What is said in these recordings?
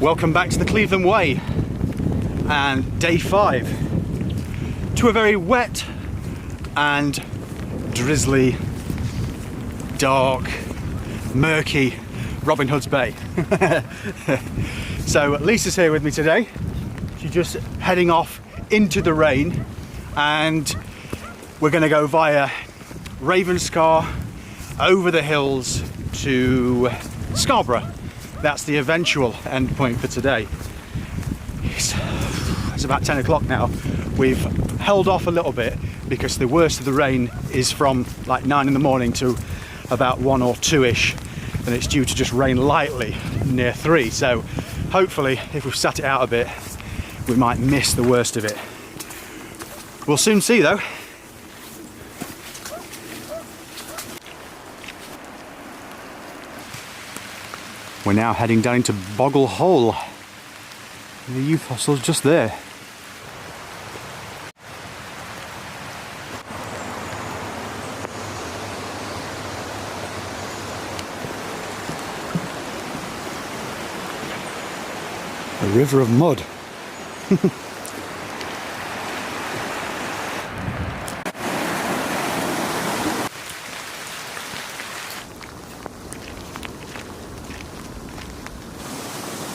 Welcome back to the Cleveland Way and day 5 to a very wet and drizzly, dark, murky Robin Hood's Bay. So Lisa's here with me today. She's just heading off into the rain and we're going to go via Ravenscar over the hills to Scarborough. That's the eventual end point for today. It's about 10 o'clock now. We've held off a little bit because the worst of the rain is from like 9 in the morning to about 1 or 2-ish, and it's due to just rain lightly near 3. So hopefully if we've sat it out a bit we might miss the worst of it. We'll soon see though. We're now heading down into Boggle Hole. The youth hostel's just there. A river of mud.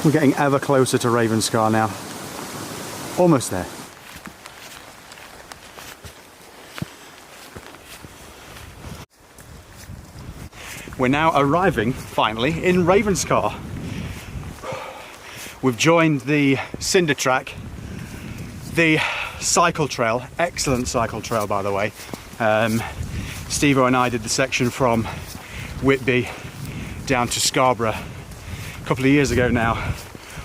We're getting ever closer to Ravenscar now. Almost there. We're now arriving, finally, in Ravenscar. We've joined the cinder track, the cycle trail, excellent cycle trail by the way. Steve and I did the section from Whitby down to Scarborough a couple of years ago now,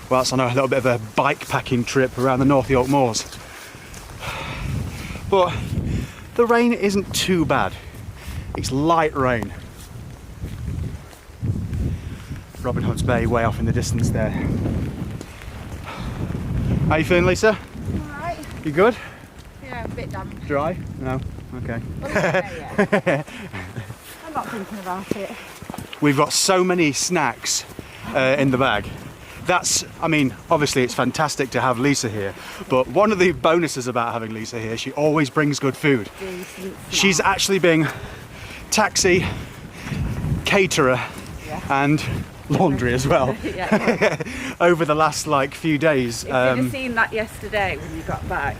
whilst on a little bit of a bike packing trip around the North York Moors. But the rain isn't too bad. It's light rain. Robin Hood's Bay way off in the distance there. How you feeling, Lisa? Alright. You good? Yeah, a bit damp. Dry? No? Okay. I'm not thinking about it. We've got so many snacks in the bag. That's, I mean, obviously it's fantastic to have Lisa here, but one of the bonuses about having Lisa here, she always brings good food. She's actually being taxi, caterer, and laundry as well. Over the last like few days. You should have seen that yesterday when you got back.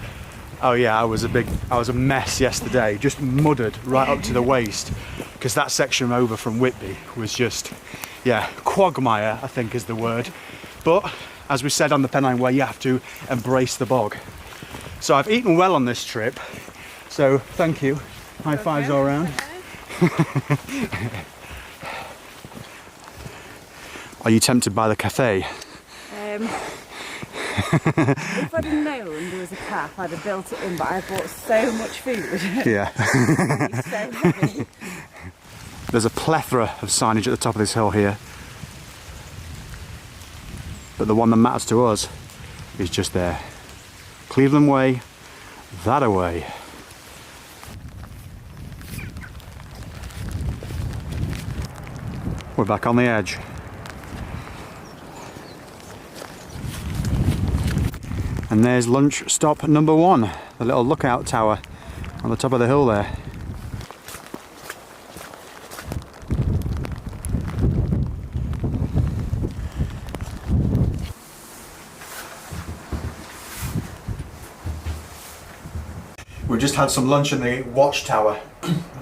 Oh yeah, I was a mess yesterday, just muddied right up to the waist, because that section over from Whitby was just, yeah, quagmire I think is the word. But as we said on the Pennine Way, you have to embrace the bog. So I've eaten well on this trip, so thank you. High fives all around. Are you tempted by the cafe? If I'd have known there was a cap, I'd have built it in, but I bought so much food. Yeah. It's so heavy. There's a plethora of signage at the top of this hill here, but the one that matters to us is just there. Cleveland Way, that away. We're back on the edge. And there's lunch stop number 1, the little lookout tower on the top of the hill there. We've just had some lunch in the watchtower.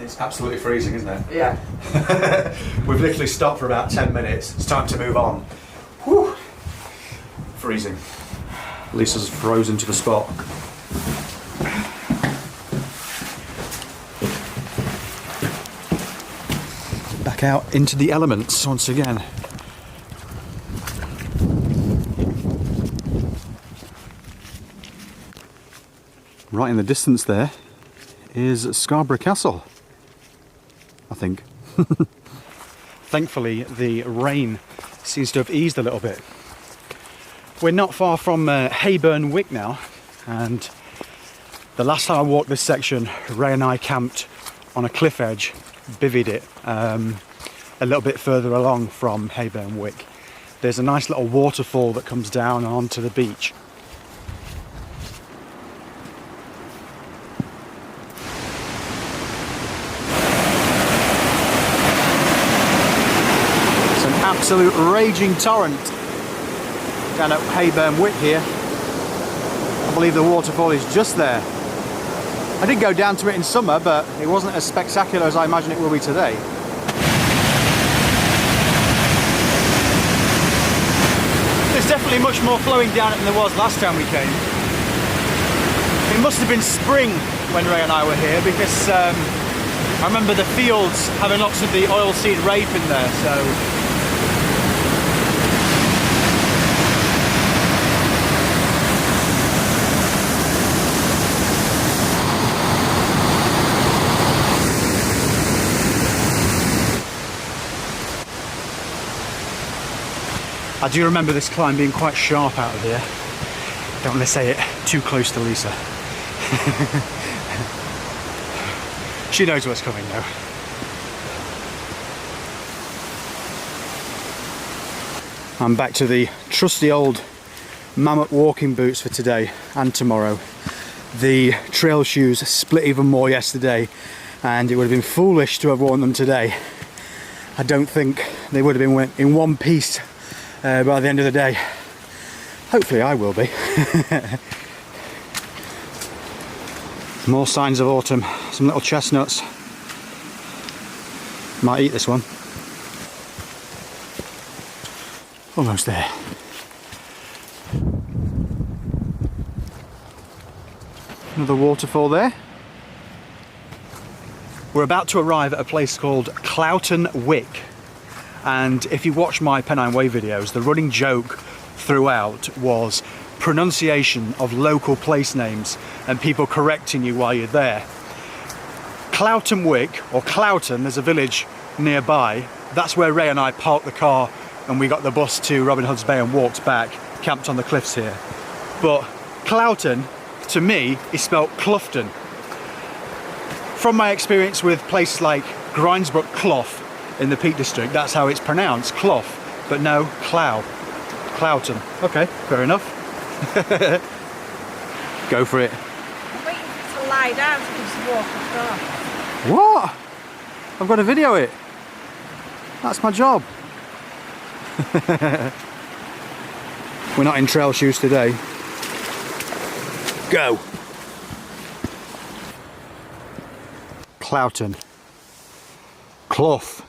It's absolutely freezing, isn't it? Yeah. We've literally stopped for about 10 minutes. It's time to move on. Whew. Freezing. Lisa's frozen to the spot. Back out into the elements once again. Right in the distance there is Scarborough Castle, I think. Thankfully the rain seems to have eased a little bit. We're not far from Hayburn Wyke now, and the last time I walked this section, Ray and I camped on a cliff edge, bivvied it a little bit further along from Hayburn Wyke, there's a nice little waterfall that comes down onto the beach. It's an absolute raging torrent down at Hayburn Wyke here. I believe the waterfall is just there. I did go down to it in summer, but it wasn't as spectacular as I imagine it will be today. There's definitely much more flowing down it than there was last time we came. It must have been spring when Ray and I were here, because I remember the fields having lots of the oilseed rape in there, so. I do remember this climb being quite sharp out of here. Don't want to say it too close to Lisa. She knows what's coming though. I'm back to the trusty old mammoth walking boots for today and tomorrow. The trail shoes split even more yesterday, and it would have been foolish to have worn them today. I don't think they would have been in one piece by the end of the day. Hopefully I will be. More signs of autumn. Some little chestnuts. Might eat this one. Almost there. Another waterfall there. We're about to arrive at a place called Cloughton Wyke. And if you watch my Pennine Way videos, the running joke throughout was pronunciation of local place names and people correcting you while you're there. Cloughton Wyke, or Cloughton, there's a village nearby. That's where Ray and I parked the car and we got the bus to Robin Hood's Bay and walked back, camped on the cliffs here. But Cloughton, to me, is spelt Cloughton. From my experience with places like Grindsbrook Clough in the Peak District, that's how it's pronounced, Clough, but no, Cloughton. Okay, fair enough. Go for it. I'm waiting for it to lie down so you can just walk across. What? I've got to video it. That's my job. We're not in trail shoes today. Go. Cloughton. Clough.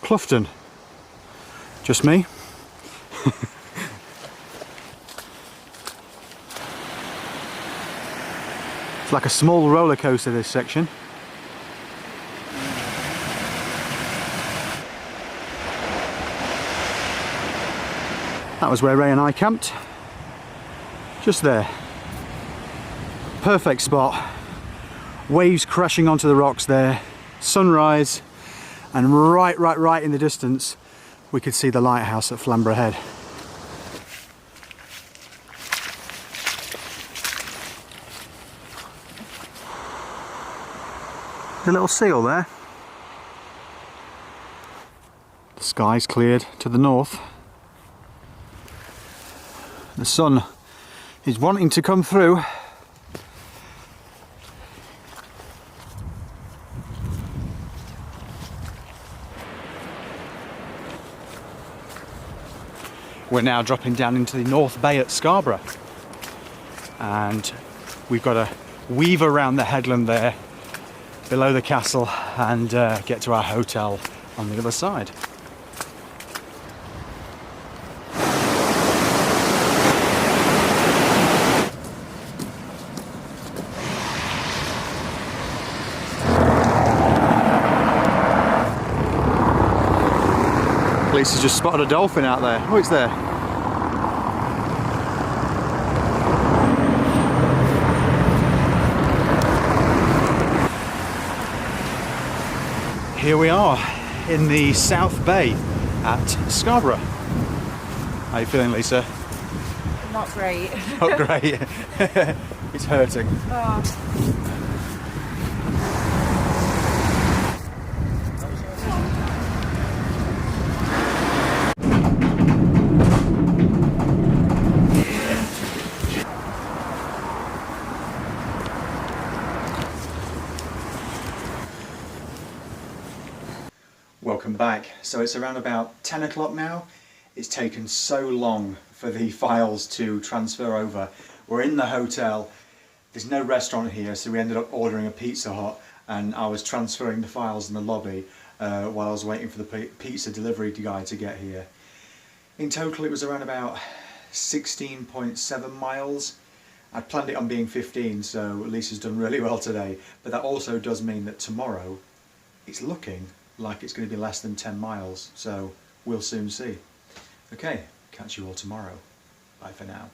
Cloughton. Just me? It's like a small roller coaster, this section. That was where Ray and I camped. Just there. Perfect spot. Waves crashing onto the rocks there. Sunrise. And right in the distance, we could see the lighthouse at Flamborough Head. A little seal there. The sky's cleared to the north. The sun is wanting to come through. We're now dropping down into the North Bay at Scarborough, and we've got to weave around the headland there below the castle and get to our hotel on the other side. Lisa's just spotted a dolphin out there. Oh, it's there. Here we are in the South Bay at Scarborough. How are you feeling, Lisa? Not great. Not great. It's hurting. Oh. the bag. So it's around about 10 o'clock now. It's taken so long for the files to transfer over. We're in the hotel. There's no restaurant here, so we ended up ordering a Pizza Hut, and I was transferring the files in the lobby while I was waiting for the pizza delivery guy to get here. In total it was around about 16.7 miles. I planned it on being 15, so Lisa's done really well today, but that also does mean that tomorrow it's looking like it's going to be less than 10 miles, so we'll soon see. Okay, catch you all tomorrow. Bye for now.